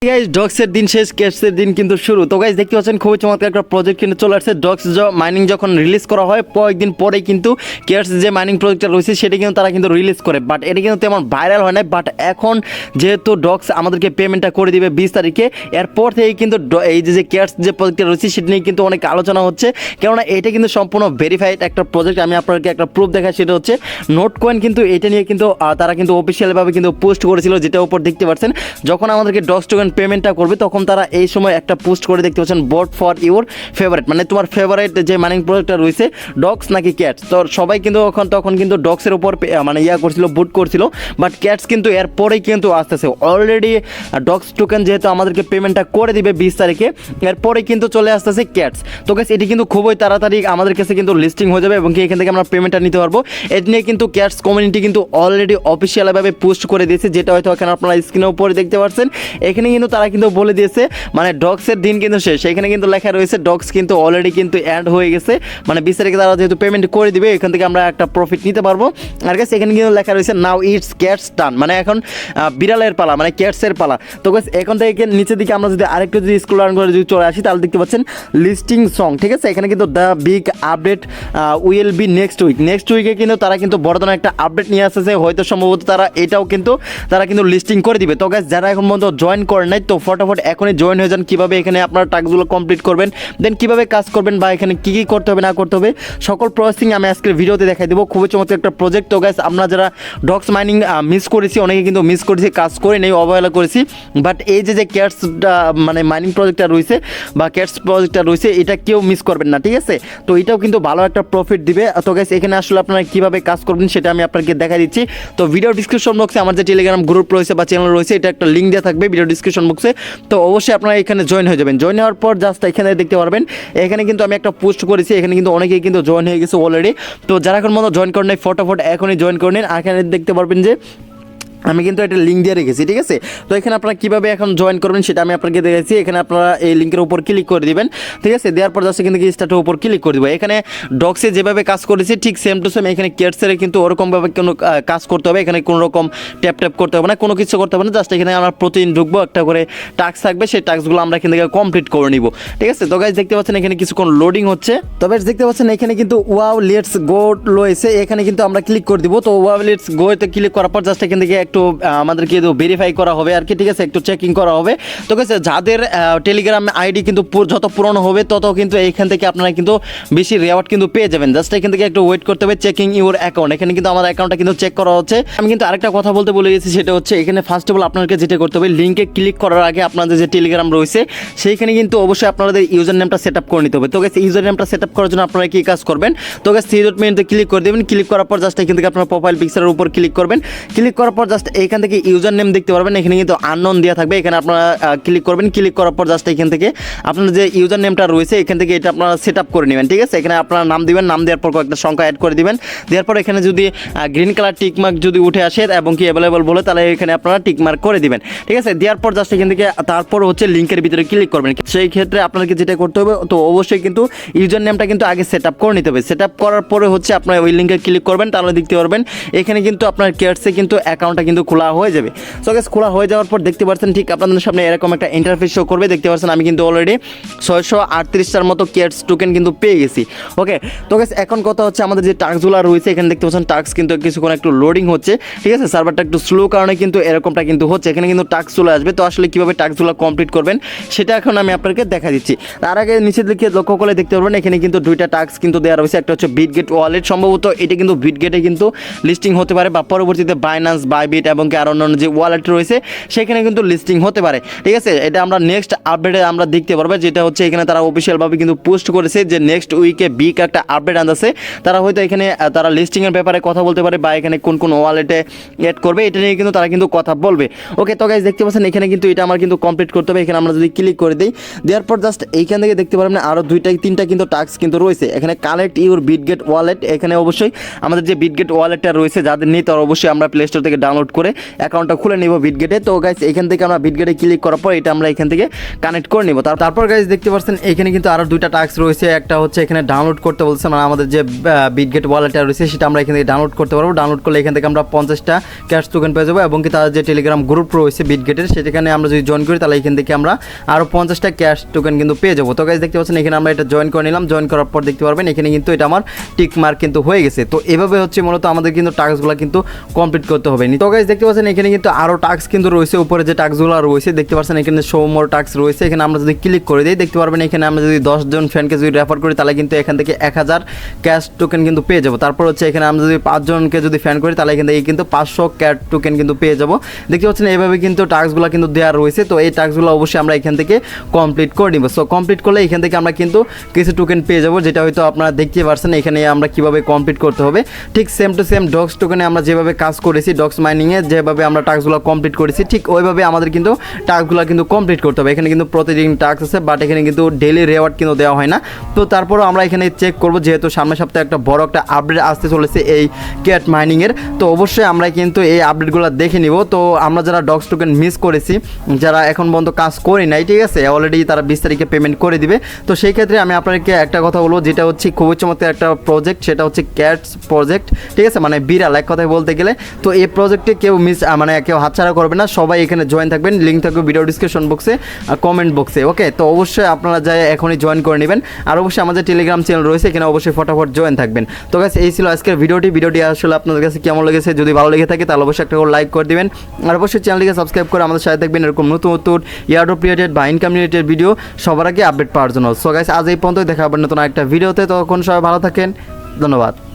Guys ডক্সের দিন শেষ, ক্যাটসের দিন কিন্তু শুরু। তো গাইস দেখতে পাচ্ছেন খুবই চমৎকার একটা প্রজেক্ট কিন্তু চলে আসছে। ডক্স মাইনিং যখন রিলিজ করা হয় কয়েকদিন পরেই কিন্তু ক্যাটস যে মাইনিং প্রজেক্টটা রয়েছে সেটা কিন্তু তারা কিন্তু রিলিজ করে, বাট এটা কিন্তু তেমন ভাইরাল হয় না। বাট এখন যেহেতু ডক্স আমাদেরকে পেমেন্টটা করে দিবে 20 তারিখে, এরপর থেকে কিন্তু এই যে ক্যাটস যে প্রজেক্টটা রয়েছে সেটা নিয়ে কিন্তু অনেক আলোচনা হচ্ছে, কেননা এটা কিন্তু সম্পূর্ণ ভেরিফাইড একটা প্রজেক্ট। আমি আপনাকে একটা প্রুফ দেখাই, সেটা হচ্ছে নোট কয়েন কিন্তু এটা নিয়ে কিন্তু তারা কিন্তু অফিসিয়ালভাবে কিন্তু পোস্ট করেছিল, যেটা উপর দেখতে পাচ্ছেন। যখন আমাদেরকে ডক্স টোকেন পেমেন্টটা করবে তখন তারা এই সময় একটা পোস্ট করে দেখতে পাচ্ছেন, ভোট ফর ইউর ফেভারিট, মানে তোমার ফেভারিট যে মাইনিং প্রজেক্টটা রয়েছে ডক্স নাকি ক্যাটস। তো সবাই কিন্তু তখন কিন্তু ডক্সের উপর মানে করছিল, ভোট করছিল, বাট ক্যাটস কিন্তু এরপরেই কিন্তু আসতেছে। অলরেডি ডক্স টোকেন যেহেতু আমাদেরকে পেমেন্টটা করে দিবে 20 তারিখে, এরপরে কিন্তু চলে আসতেছে ক্যাটস। তো গাইস এটি কিন্তু খুবই তাড়াতাড়ি আমাদের কাছে কিন্তু লিস্টিং হয়ে যাবে এবং কি এখান থেকে আমরা পেমেন্টটা নিতে পারবো। এটি নিয়ে কিন্তু ক্যাটস কমিউনিটি কিন্তু অলরেডি অফিসিয়ালভাবে পোস্ট করে দিয়েছে, যেটা হয়তো এখানে আপনারা স্ক্রিনের উপরে দেখতে পাচ্ছেন। এখানে কিন্তু তারা কিন্তু বলে দিয়েছে মানে ডক্সের দিন কিন্তু শেষ। এখানে কিন্তু লেখা রয়েছে ডক্স কিন্তু অলরেডি কিন্তু এন্ড হয়ে গেছে, মানে 20 তারিখে তারা যেহেতু পেমেন্ট করে দিবে এখান থেকে আমরা একটা প্রফিট নিতে পারবো। আর গাইস এখানে কিন্তু লেখা রয়েছে নাও ইটস ক্যাটস টার্ন, মানে এখন বিড়ালের পালা, মানে ক্যাটসের পালা। তো গাইস এখন থেকে নিচের দিকে আমরা যদি আরেকটু যদি স্ক্রল ডাউন করে যদি চলে আসি তাহলে দেখতে পাচ্ছেন লিস্টিং সং, ঠিক আছে। এখানে কিন্তু the big update will be next week. Next উইকে কিন্তু তারা কিন্তু বড় ধরনের একটা আপডেট নিয়ে আসতেছে, হয়তো সম্ভবত তারা এটাও কিন্তু লিস্টিং করে দিবে। তো গাইস যারা এখন পর্যন্ত জয়েন করেন নাই তো ফটাফট এখনই জয়েন হয়ে যান। কীভাবে এখানে আপনারা টাস্কগুলো কমপ্লিট করবেন, দেন কীভাবে কাজ করবেন বা এখানে কী কী করতে হবে না করতে হবে সকল প্রসেসিং আমি আজকের ভিডিওতে দেখাই দেবো। খুবই চমৎকার একটা প্রজেক্ট। তো গাইস আমরা যারা ডক্স মাইনিং মিস করেছি, অনেকে কিন্তু মিস করেছি, কাজ করে নেই, অবহেলা করেছি, বাট এই যে ক্যাটস মানে মাইনিং প্রজেক্টটা রয়েছে বা ক্যাটস প্রজেক্টটা রয়েছে এটা কেউ মিস করবেন না, ঠিক আছে। তো এটাও কিন্তু ভালো একটা প্রফিট দিবে। তো গাইস এখানে আসলে আপনারা কীভাবে কাজ করবেন সেটা আমি আপনাকে দেখা দিচ্ছি। তো ভিডিও ডিসক্রিপশন বক্সে আমার যে টেলিগ্রাম গ্রুপ রয়েছে বা চ্যানেল রয়েছে এটা একটা লিঙ্ক দেওয়া থাকবে ভিডিও ডিসক্রিপশন বক্সে। তো অবশ্যই আপনারা এখানে জয়েন হয়ে যাবেন। জয়েন হওয়ার পর জাস্ট এখানে দেখতে পারবেন এখানে কিন্তু আমি একটা পোস্ট করেছি, এখানে কিন্তু অনেকেই কিন্তু জয়েন হয়ে গেছে অলরেডি। তো যারা এখন মতো জয়েন করেন নাই ফটাফট এখনই জয়েন করে নিন। আর এখানে দেখতে পারবেন যে আমি কিন্তু একটা লিঙ্ক দিয়ে রেখেছি, ঠিক আছে। তো এখানে আপনারা কীভাবে এখন জয়েন করবেন সেটা আমি আপনাকে দেখেছি। এখানে আপনারা এই লিঙ্কের উপর ক্লিক করে দিবেন, ঠিক আছে। দেওয়ার পর জাস্ট কিন্তু স্টার্টের উপর ক্লিক করে দেবো। এখানে ডক্সে যেভাবে কাজ করেছি ঠিক সেম টু সেম এখানে ক্যাটসের কিন্তু ওরকমভাবে কোনো কাজ করতে হবে। এখানে কোনো রকম ট্যাপ করতে হবে না, কোনো কিছু করতে হবে না। জাস্ট এখানে আমরা প্রতিদিন ঢুকবো, একটা করে টাস্ক থাকবে, সেই টাস্কগুলো আমরা এখান থেকে কমপ্লিট করে নিব, ঠিক আছে। তো গাইস দেখতে পাচ্ছেন এখানে কিছুক্ষণ লোডিং হচ্ছে। তবে দেখতে পাচ্ছেন এখানে কিন্তু ওয়াও লেটস গো রয়েছে, এখানে কিন্তু আমরা ক্লিক করে দিব। তো ওয়াও লেটস গোতে ক্লিক করার পর জাস্ট এখান থেকে একটু আমাদেরকে ভেরিফাই করা হবে আর কি, ঠিক আছে, একটু চেকিং করা হবে। তো গাইস যাদের টেলিগ্রাম আইডি কিন্তু যত পুরনো হবে তত কিন্তু এইখান থেকে আপনারা কিন্তু বেশি রিওয়ার্ড কিন্তু পেয়ে যাবেন। জাস্ট এখান থেকে একটু ওয়েট করতে হবে, চেকিং ইউর অ্যাকাউন্ট। এখানে কিন্তু আমার অ্যাকাউন্টটা কিন্তু চেক করা হচ্ছে। আমি কিন্তু আরেকটা কথা বলতে ভুলে গেছি, সেটা হচ্ছে এখানে ফার্স্ট অফ অল আপনাদেরকে যেটা করতে হবে লিঙ্কে ক্লিক করার আগে আপনাদের যে টেলিগ্রাম রয়েছে সেইখানে কিন্তু অবশ্যই আপনাদের ইউজার নেমটা সেট আপ করে নিতে হবে। তো গাইস ইউজার নেমটা সেট আপ করার জন্য আপনারা কি কাজ করবেন, তো গাইস থ্রি ডট মেনুতে ক্লিক করে দেবেন। ক্লিক করার পর জাস্ট এখান থেকে আপনার প্রোফাইল পিকচারের উপর ক্লিক করবেন। ক্লিক করার পর জাস্ট এখান থেকে ইউজার নেম দেখতে পারবেন, এখানে কিন্তু আননোন দেওয়া থাকবে। এখানে আপনারা ক্লিক করবেন। ক্লিক করার পর জাস্ট এখান থেকে আপনার যে ইউজার নেমটা রয়েছে এখান থেকে এটা আপনারা সেট আপ করে নেবেন, ঠিক আছে। এখানে আপনারা নাম দিবেন, নাম দেওয়ার পর কয়েকটা সংখ্যা অ্যাড করে দিবেন। দেওয়ার পর এখানে যদি গ্রিন কালার টিক মার্ক যদি উঠে আসে এবং কি অ্যাভেলেবল বলে তাহলে এখানে আপনারা টিক মার্ক করে দিবেন, ঠিক আছে। দেওয়ার পর জাস্ট এখান থেকে তারপর হচ্ছে লিঙ্কের ভিতরে ক্লিক করবেন। সেই ক্ষেত্রে আপনাকে যেটা করতে হবে, তো অবশ্যই কিন্তু ইউজার নেমটা কিন্তু আগে সেট আপ করে নিতে হবে। সেট আপ করার পরে হচ্ছে আপনার ওই লিঙ্কে ক্লিক করবেন, তাহলে দেখতে পারবেন এখানে কিন্তু আপনার ক্যাটসে কিন্তু অ্যাকাউন্টটা কিন্তু খোলা হয়ে যাবে। সো গাইস খোলা হয়ে যাওয়ার পর দেখতে পাচ্ছেন ঠিক আপনাদের সামনে এরকম একটা ইন্টারফেস শো করবে। দেখতে পাচ্ছেন আমি কিন্তু অলরেডি 638টার মতো ক্যাটস টোকেন কিন্তু পেয়ে গেছি। ওকে, তো গাইস এখন কথা হচ্ছে আমাদের যে টাস্কগুলো রয়েছে এখানে দেখতে পাচ্ছেন টাস্ক কিন্তু কিছুক্ষণ একটু লোডিং হচ্ছে, ঠিক আছে। সার্ভারটা একটু স্লো কারণে কিন্তু এরকমটা কিন্তু হচ্ছে। এখানে কিন্তু টাস্ক চলে আসবে। তো আসলে কীভাবে টাস্কগুলো কমপ্লিট করবেন সেটা এখন আমি আপনাকে দেখা দিচ্ছি। তার আগে নিচের দিকে লক্ষ্য করে দেখতে পারবেন এখানে কিন্তু দুইটা টাস্ক কিন্তু দেওয়া রয়েছে। একটা হচ্ছে বিটগেট ওয়ালেট, সম্ভবত এটা কিন্তু বিটগেটে কিন্তু লিস্টিং হতে পারে বা পরবর্তীতে বাইন্যান্স, বাইবিট এবং কি আরও অন্যান্য যে ওয়ালেট রয়েছে সেখানে কিন্তু লিস্টিং হতে পারে, ঠিক আছে। এটা আমরা নেক্সট আপডেটে আমরা দেখতে পারবো, যেটা হচ্ছে এখানে তারা অফিসিয়ালভাবে কিন্তু পোস্ট করেছে যে নেক্সট উইকে বিগ একটা আপডেট আনছে। তারা হয়তো এখানে তারা লিস্টিংয়ের ব্যাপারে কথা বলতে পারে বা এখানে কোন কোন ওয়ালেটে অ্যাড করবে এটা নিয়ে কিন্তু তারা কিন্তু কথা বলবে। ওকে, তো গাইস দেখতে পাচ্ছেন এখানে কিন্তু এটা আমার কিন্তু কমপ্লিট করতে হবে। এখানে আমরা যদি ক্লিক করে দিই, দেওয়ার পর জাস্ট এইখান থেকে দেখতে পারবেন আরও তিনটা কিন্তু টাস্ক কিন্তু রয়েছে। এখানে কালেক্ট ইউর বিটগেট ওয়ালেট, এখানে অবশ্যই আমাদের যে বিটগেট ওয়ালেটটা রয়েছে যাদের নেই তারা অবশ্যই আমরা প্লে স্টোর থেকে ডাউনলোড ডাউনলোড করে অ্যাকাউন্টটা খুলে নিব বিটগেটে। তো গাইস এখান থেকে আমরা বিটগেটে ক্লিক করার পর এটা আমরা এখান থেকে কানেক্ট করে নিব। তারপর গাইস দেখতে পাচ্ছেন এখানে কিন্তু আরও দুইটা টাস্ক রয়েছে। একটা হচ্ছে এখানে ডাউনলোড করতে বলছে, মানে আমাদের যে বিটগেট ওয়ালেটটা রয়েছে সেটা আমরা এখান থেকে ডাউনলোড করতে পারবো। ডাউনলোড করলে এখান থেকে আমরা 50টা ক্যাশ টোকেন পেয়ে যাবো, এবং কি তার যে টেলিগ্রাম গ্রুপ রয়েছে বিটগেটের সেখানে আমরা যদি জয়েন করি তাহলে এখান থেকে আমরা আরও 50টা ক্যাশ টোকেন কিন্তু পেয়ে যাবো। তো গাইস দেখতে পাচ্ছেন এখানে আমরা এটা জয়েন করে নিলাম। জয়েন করার পর দেখতে পারবেন এখানে কিন্তু এটা আমার টিক মার্ক কিন্তু হয়ে গেছে। তো এভাবে হচ্ছে মূলত আমাদের কিন্তু টাস্কগুলো কিন্তু কমপ্লিট করতে হবে। তো গাইস দেখতে পাচ্ছেন এখানে কিন্তু আরও টাস্ক কিন্তু রয়েছে, উপরে যে টাস্কগুলো রয়েছে দেখতে পাচ্ছেন এখানে শো মোর টাস্ক রয়েছে। এখানে আমরা যদি ক্লিক করে দিই দেখতে পারবেন এখানে আমরা যদি 10 জন ফ্রেন্ডকে যদি রেফার করি তাহলে কিন্তু এখান থেকে 1000 ক্যাশ টোকেন কিন্তু পেয়ে যাবো। তারপর হচ্ছে এখানে আমরা যদি 5 জনকে যদি ফ্রেন্ড করি তাহলে এখান থেকে কিন্তু 500 ক্যাশ টোকেন কিন্তু পেয়ে যাবো। দেখতে পাচ্ছেন এইভাবে কিন্তু টাস্কগুলো কিন্তু দেওয়া রয়েছে। তো এই টাস্কগুলো অবশ্যই আমরা এখান থেকে কমপ্লিট করে নিব। সো কমপ্লিট করলে এখান থেকে আমরা কিন্তু কিছু টোকেন পেয়ে যাবো, যেটা হয়তো আপনারা দেখতে পারছেন এখানে আমরা কিভাবে কমপ্লিট করতে হবে। ঠিক সেম টু সেম ডক্স টোকেনে আমরা যেভাবে কাজ করেছি, ডক্স মাইনিংয়ে যেভাবে আমরা টাস্কগুলো কমপ্লিট করেছি ঠিক ওইভাবে আমাদের কিন্তু টাস্কগুলো কিন্তু কমপ্লিট করতে হবে। এখানে কিন্তু প্রতিদিন টাস্ক আছে, বাট এখানে কিন্তু ডেইলি রেওয়ার্ড কিন্তু দেওয়া হয় না। তো তারপরও আমরা এখানে চেক করবো, যেহেতু সামনের সপ্তাহে একটা বড় একটা আপডেট আসতে চলেছে এই ক্যাট মাইনিংয়ের, তো অবশ্যই আমরা কিন্তু এই আপডেটগুলো দেখে নিব। তো আমরা যারা ডক্স টোকেন মিস করেছি, যারা এখন পর্যন্ত কাজ করি নাই, ঠিক আছে, অলরেডি তারা 20 তারিখে পেমেন্ট করে দিবে। তো সেই ক্ষেত্রে আমি আপনাদেরকে একটা কথা বলবো, যেটা হচ্ছে খুবই চমৎকার একটা প্রজেক্ট, সেটা হচ্ছে ক্যাটস প্রজেক্ট, ঠিক আছে, মানে বিড়াল এক কথায় বলতে গেলে। তো এই প্রজেক্টে কেউ কেউ হাতছাড়া করবে না, সবাই এখানে জয়েন থাকবেন। লিঙ্ক থাকবে ভিডিও ডিসক্রিপশন বক্সে, কমেন্ট বক্সে, ওকে। তো অবশ্যই আপনারা যাই এখনই জয়েন করে নেবেন। আর অবশ্যই আমাদের টেলিগ্রাম চ্যানেল রয়েছে, এখানে অবশ্যই ফটাফট জয়েন থাকবেন। তো গাইস এই ছিল আজকের ভিডিওটি আসলে আপনাদের কাছে কেমন লেগেছে, যদি ভালো লেগে থাকে তাহলে অবশ্যই একটা করে লাইক করে দিবেন। আর অবশ্যই চ্যানেলটিকে সাবস্ক্রাইব করে আমাদের সাথে থাকবেন এরকম নতুন ইয়ারড্রপ রিলেটেড বা ইনকাম রিলেটেড ভিডিও সবার আগে আপডেট পাওয়ার জন্য। সো গাইস আজ এই পর্যন্ত, দেখা হবে নতুন একটা ভিডিওতে। তখন সবাই ভালো থাকেন, ধন্যবাদ।